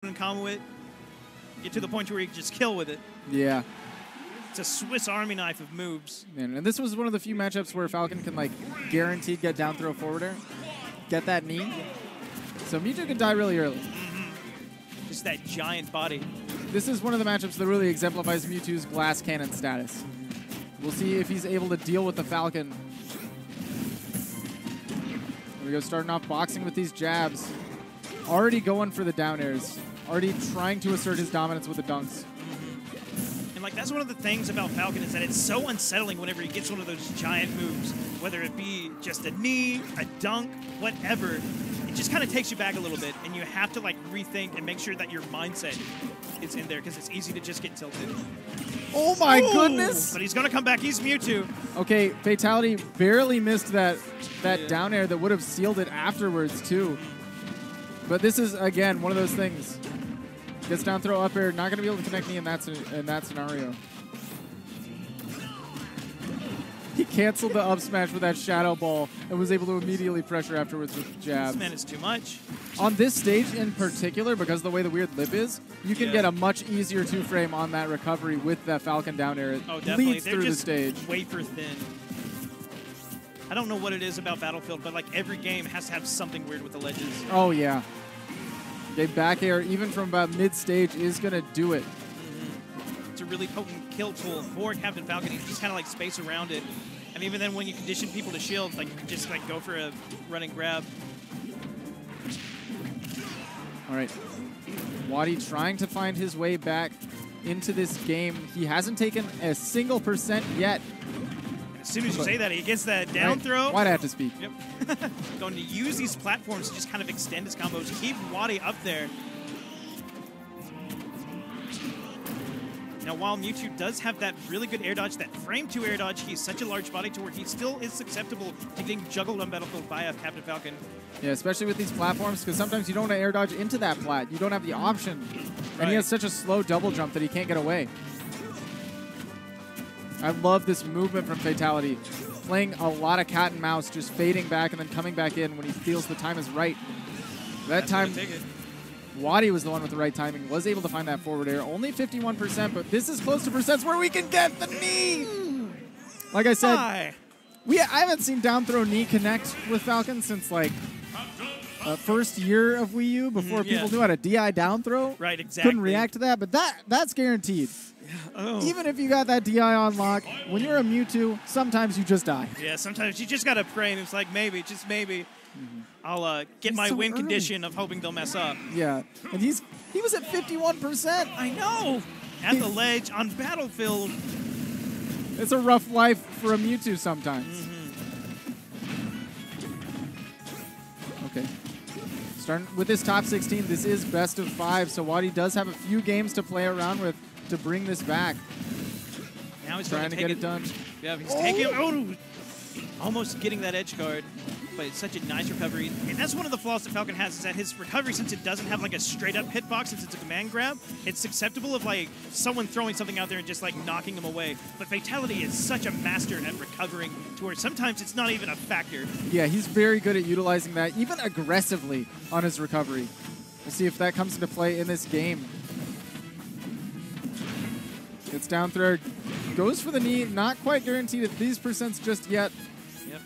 and combo it, get to the point where you can just kill with it. Yeah. It's a Swiss Army knife of moves. Man, and this was one of the few matchups where Falcon can, like, guaranteed get down throw forwarder, get that knee. So Mewtwo can die really early. Just that giant body. This is one of the matchups that really exemplifies Mewtwo's glass cannon status. We'll see if he's able to deal with the Falcon. Here we go, starting off boxing with these jabs. Already going for the down airs. Already trying to assert his dominance with the dunks. And like that's one of the things about Falcon is that it's so unsettling whenever he gets one of those giant moves, whether it be just a knee, a dunk, whatever. It just kind of takes you back a little bit, and you have to like rethink and make sure that your mindset is in there because it's easy to just get tilted. Oh my goodness! But he's gonna come back. He's Mewtwo. Okay, Fatality barely missed that down air that would have sealed it afterwards too. But this is again one of those things. Gets down throw up air, not gonna be able to connect me in that scenario. He canceled the up smash with that shadow ball and was able to immediately pressure afterwards with the jab. This man is too much. On this stage in particular, because of the way the weird lip is, you can get a much easier two-frame on that recovery with that Falcon down air. It leads through the stage. Wafer thin. I don't know what it is about Battlefield, but like every game has to have something weird with the ledges. Oh yeah. Okay, back air, even from about mid-stage, is gonna do it. It's a really potent kill tool for Captain Falcon. You just kind of like space around it. And even then when you condition people to shield, like you can just like go for a run and grab. All right. WaDi trying to find his way back into this game. He hasn't taken a single % yet. As soon as you say that, he gets that down throw. Why'd I have to speak? Yep. Going to use these platforms to just kind of extend his combos, keep WaDi up there. Now, while Mewtwo does have that really good air dodge, that frame 2 air dodge, he's such a large body to where he still is susceptible to getting juggled on Battlefield by a Captain Falcon. Yeah, especially with these platforms, because sometimes you don't want to air dodge into that plat. You don't have the option. And he has such a slow double jump that he can't get away. I love this movement from Fatality. Playing a lot of cat and mouse, just fading back and then coming back in when he feels the time is right. That time, WaDi was the one with the right timing, was able to find that forward air. Only 51%, but this is close to percents where we can get the knee! Like I said, I haven't seen down throw knee connect with Falcon since like first year of Wii U before people knew how to DI down throw. Right, exactly. Couldn't react to that, but that's guaranteed. Oh. Even if you got that DI on lock, when you're a Mewtwo, sometimes you just die. Yeah, sometimes you just got to pray and it's like maybe, just maybe, I'll get my win condition of hoping they'll mess up. Yeah, and he was at 51%. I know! At the ledge on Battlefield. It's a rough life for a Mewtwo sometimes. Okay. Starting with this top 16, this is best of 5, so WaDi does have a few games to play around with to bring this back. Now he's trying to get it done. Yeah, he's taking almost getting that edge guard, but it's such a nice recovery. And that's one of the flaws that Falcon has, is that his recovery, since it doesn't have like a straight up hitbox, since it's a command grab, it's susceptible of like someone throwing something out there and just like knocking him away. But Fatality is such a master at recovering to where sometimes it's not even a factor. Yeah, he's very good at utilizing that, even aggressively on his recovery. We'll see if that comes into play in this game. Gets down throw, goes for the knee, not quite guaranteed at these percents just yet. Yep.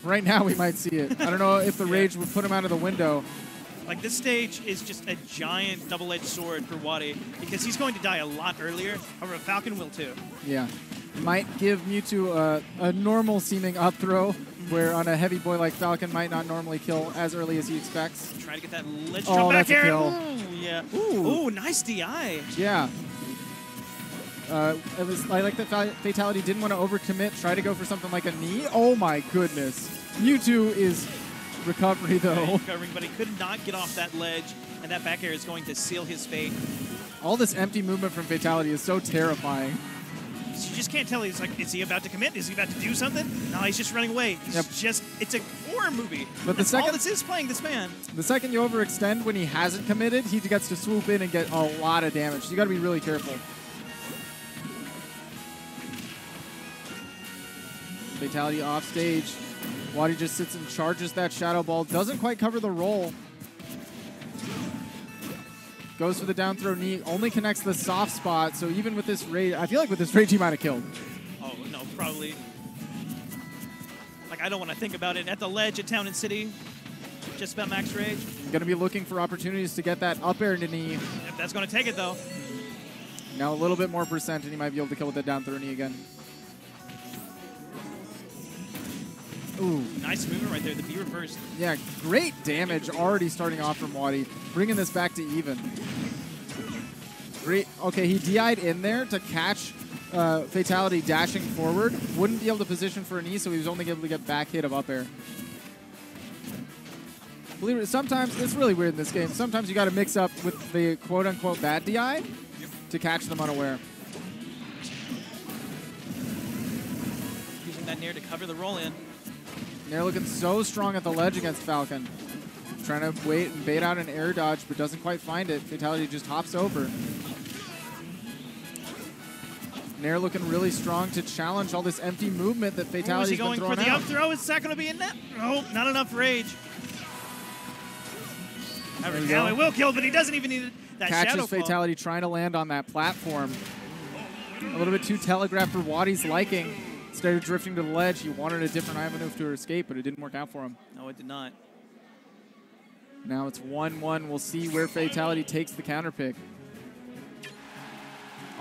Right now we might see it. I don't know if the rage would put him out of the window. Like this stage is just a giant double-edged sword for WaDi because he's going to die a lot earlier. However, Falcon will too. Yeah. Might give Mewtwo a normal seeming up throw, where on a heavy boy like Falcon might not normally kill as early as he expects. Try to get that ledge jump back here. Ooh, yeah. Ooh, nice DI. Yeah. I like that Fatality didn't want to overcommit, try to go for something like a knee. Oh my goodness. Mewtwo is recovery though. Recovering, but he could not get off that ledge, and that back air is going to seal his fate. All this empty movement from Fatality is so terrifying. You just can't tell. He's like, is he about to commit? Is he about to do something? No, he's just running away. He's just, it's a horror movie. But the second, all this is playing this man. The second you overextend when he hasn't committed, he gets to swoop in and get a lot of damage. So you got to be really careful. Fatality off stage. WaDi just sits and charges that shadow ball. Doesn't quite cover the roll. Goes for the down throw knee. Only connects the soft spot. So even with this rage, I feel like with this rage, he might have killed. Oh, no, probably. Like, I don't want to think about it. At the ledge at Town and City, just about max rage. Going to be looking for opportunities to get that up air to knee. If that's going to take it, though. Now a little bit more percent, and he might be able to kill with that down throw knee again. Ooh. Nice movement right there, the B reversed. Yeah, great damage already starting off from WaDi, bringing this back to even. Great. Okay, he DI'd in there to catch Fatality dashing forward. Wouldn't be able to position for a knee, so he was only able to get back hit of up air. Believe it, sometimes, it's really weird in this game, sometimes you got to mix up with the quote-unquote bad DI to catch them unaware. Using that Nair to cover the roll-in. Nair looking so strong at the ledge against Falcon. Trying to wait and bait out an air dodge, but doesn't quite find it. Fatality just hops over. Nair looking really strong to challenge all this empty movement that Fatality's been throwing out. Is he going for the up throw? Is that going to be in net? Oh, not enough rage. Now he will kill, but he doesn't even need that shadow Catches Fatality trying to land on that platform. A little bit too telegraphed for WaDi's liking. Instead of drifting to the ledge, he wanted a different avenue to escape, but it didn't work out for him. No, it did not. Now it's 1-1. We'll see where Fatality takes the counter pick.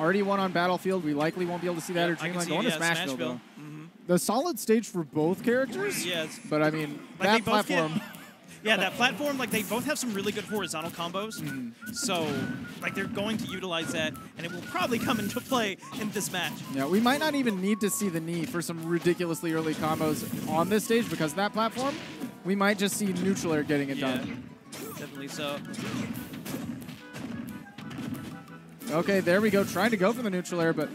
Already won on Battlefield. We likely won't be able to see that or Dreamland going to Smashville, though. The solid stage for both characters. Yes. But, I mean, like that platform... Yeah, that platform, like, they both have some really good horizontal combos. So, like, they're going to utilize that, and it will probably come into play in this match. Yeah, we might not even need to see the knee for some ridiculously early combos on this stage because of that platform. We might just see neutral air getting it done. Definitely so. Okay, there we go. Trying to go for the neutral air, but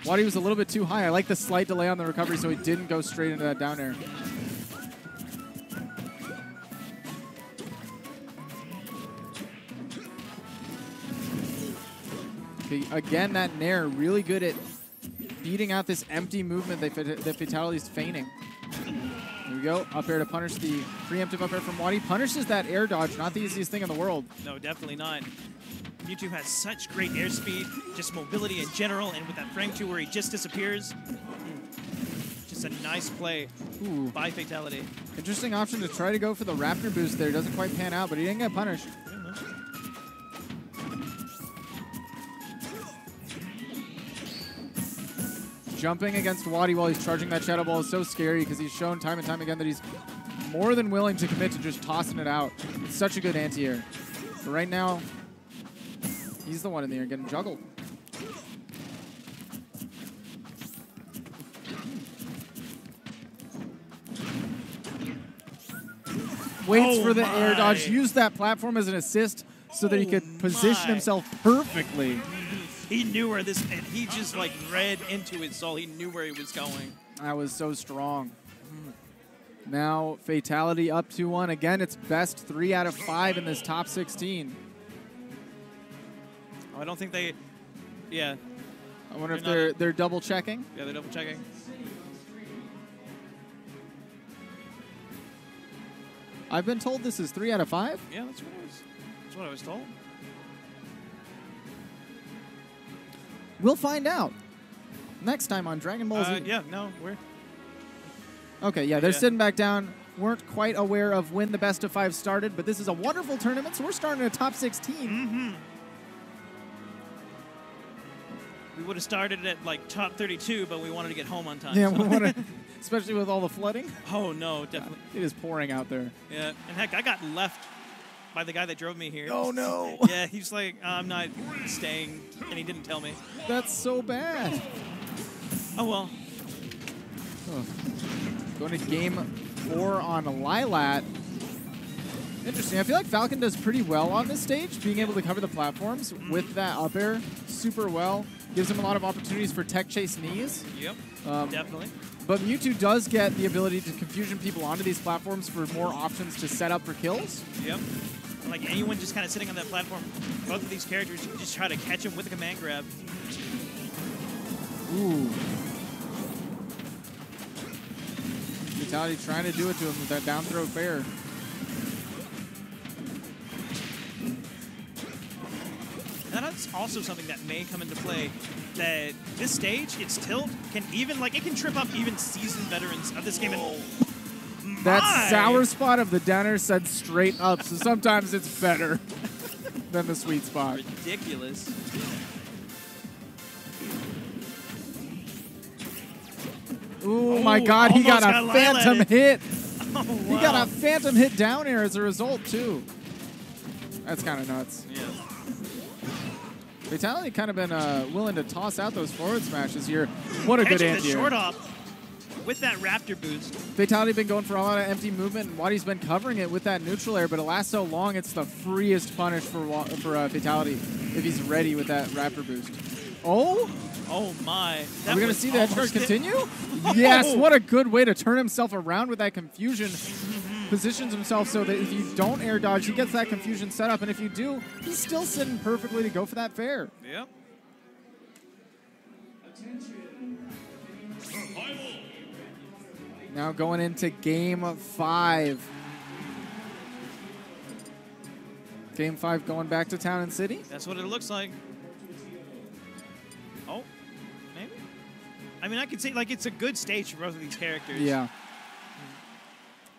WaDi was a little bit too high. I like the slight delay on the recovery so he didn't go straight into that down air. Okay, again, that Nair really good at beating out this empty movement that Fatality's feigning. Here we go. Up air to punish the preemptive up air from WaDi. Punishes that air dodge. Not the easiest thing in the world. No, definitely not. Mewtwo has such great airspeed, just mobility in general, and with that frame 2 where he just disappears. Just a nice play by Fatality. Interesting option to try to go for the Raptor boost there. Doesn't quite pan out, but he didn't get punished. Jumping against WaDi while he's charging that Shadow Ball is so scary because he's shown time and time again that he's more than willing to commit to just tossing it out. It's such a good anti-air. But right now, he's the one in the air getting juggled. Waits for the air dodge. Used that platform as an assist so that he could position himself perfectly. He knew where this, and he just like read into his soul. He knew where he was going. That was so strong. Now Fatality up 2-1. Again, it's best 3 out of 5 in this top 16. Oh, I don't think they, yeah. I wonder if they're double checking. Yeah, they're double checking. I've been told this is 3 out of 5. Yeah, that's what I was told. We'll find out next time on Dragon Ball Z. Yeah, no, we're... Okay, yeah, they're sitting back down. Weren't quite aware of when the best of 5 started, but this is a wonderful tournament, so we're starting at top 16. We would have started at like top 32, but we wanted to get home on time. Yeah, so. we want to, especially with all the flooding. Oh, no, definitely. It is pouring out there. Yeah, and heck, I got left by the guy that drove me here. Oh, no. Yeah, he's like, I'm not staying, and he didn't tell me. That's so bad. Oh, well. Oh. Going to game 4 on Lilat. Interesting. I feel like Falcon does pretty well on this stage, being able to cover the platforms with that up air super well. Gives him a lot of opportunities for tech chase knees. Yep, definitely. But Mewtwo does get the ability to confusion people onto these platforms for more options to set up for kills. Yep. Like anyone just kind of sitting on that platform, both of these characters, you can just try to catch him with a command grab. Ooh. Fatality trying to do it to him with that down throw fair. that's also something that may come into play. That this stage, its tilt can even, like, it can trip up even seasoned veterans of this game. And that sour spot of the downer said straight up, so sometimes it's better than the sweet spot. Ridiculous. Ooh, my God, he got a phantom hit. Oh, wow. He got a phantom hit down air as a result, too. That's kind of nuts. Yeah. Fatality kind of been willing to toss out those forward smashes here. What a good anti-air. Short off with that Raptor boost. Fatality been going for a lot of empty movement, and WaDi's been covering it with that neutral air, but it lasts so long, it's the freest punish for Fatality if he's ready with that Raptor boost. Oh? Oh, my. Are we going to see the edge guard continue? Yes, what a good way to turn himself around with that confusion. Positions himself so that if you don't air dodge, he gets that confusion set up, and if you do, he's still sitting perfectly to go for that fair. Yep. Now going into Game 5. Game 5 going back to Town and City? That's what it looks like. Oh, maybe? I mean, I could say, like, it's a good stage for both of these characters. Yeah.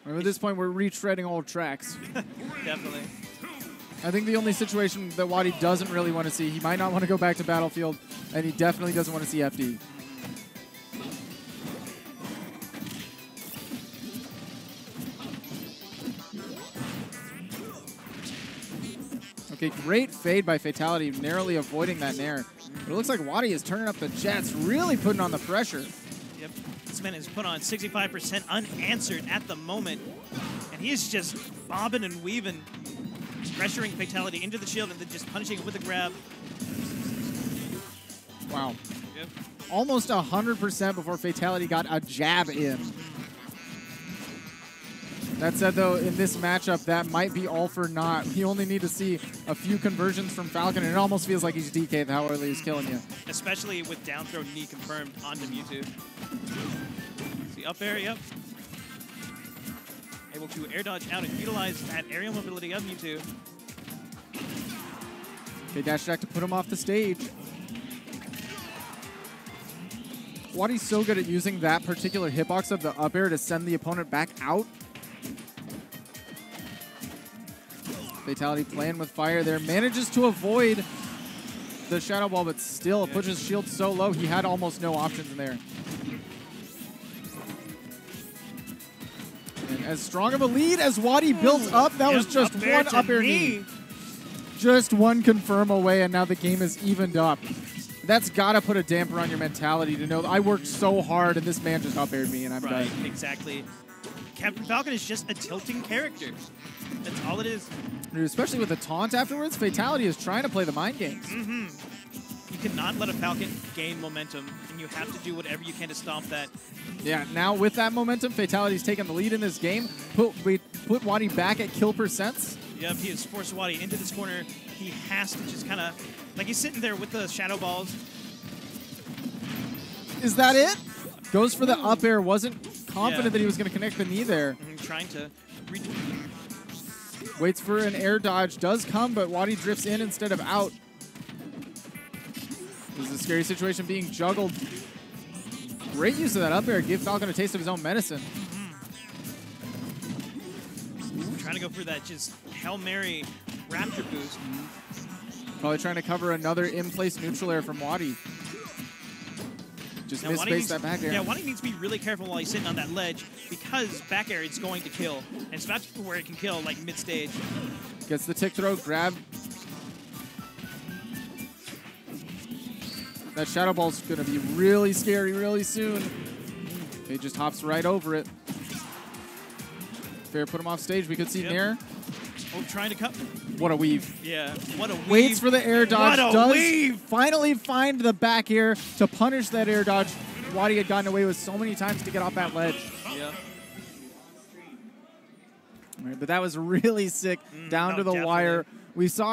At this point, we're retreading old tracks. Definitely. I think the only situation that WaDi doesn't really want to see, he might not want to go back to Battlefield, and he definitely doesn't want to see FD. Okay, great fade by Fatality, narrowly avoiding that nair. But it looks like WaDi is turning up the jets, really putting on the pressure. Yep. This man is put on 65% unanswered at the moment. And he is just bobbing and weaving, pressuring Fatality into the shield and then just punishing it with a grab. Wow. Yep. Almost 100% before Fatality got a jab in. That said, though, in this matchup, that might be all for naught. You only need to see a few conversions from Falcon, and it almost feels like he's DK'd how early he's killing you. Especially with down throw knee confirmed onto Mewtwo. See, up air, yep. Able to air dodge out and utilize that aerial mobility of Mewtwo. Okay, dash attack to put him off the stage. WaDi's so good at using that particular hitbox of the up air to send the opponent back out. Fatality playing with fire there. Manages to avoid the Shadow Ball, but still puts his shield so low, he had almost no options in there. And as strong of a lead as WaDi built up, that was just one up air knee. Just one confirm away, and now the game is evened up. That's got to put a damper on your mentality to know that I worked so hard and this man just up aired me and I'm done. Exactly. Captain Falcon is just a tilting character. That's all it is. Dude, especially with the taunt afterwards, Fatality is trying to play the mind games. Mm-hmm. You cannot let a Falcon gain momentum, and you have to do whatever you can to stop that. Yeah, now with that momentum, Fatality's taking the lead in this game. Put WaDi back at kill percents. Yep, he has forced WaDi into this corner. He has to just kind of, like, he's sitting there with the Shadow Balls. Is that it? Goes for the up air. Wasn't confident that he was going to connect the knee there. Trying to waits for an air dodge. Does come, but WaDi drifts in instead of out. This is a scary situation being juggled. Great use of that up air. Give Falcon a taste of his own medicine. Trying to go for that just Hail Mary Raptor boost. Probably trying to cover another in-place neutral air from WaDi. Just misspaced that back air. Yeah, WaDi needs to be really careful while he's sitting on that ledge because back air is going to kill. And it's not where it can kill, like mid-stage. Gets the tick throw, grab. That Shadow Ball's going to be really scary really soon. He just hops right over it. Fair put him off stage. We could see Nair. Oh, trying to cut. What a weave. Yeah, what a weave. Waits for the air dodge. What a does weave. Finally find the back air to punish that air dodge WaDi had gotten away with so many times to get off that ledge. Yeah. All right, but that was really sick. Down to the wire. We saw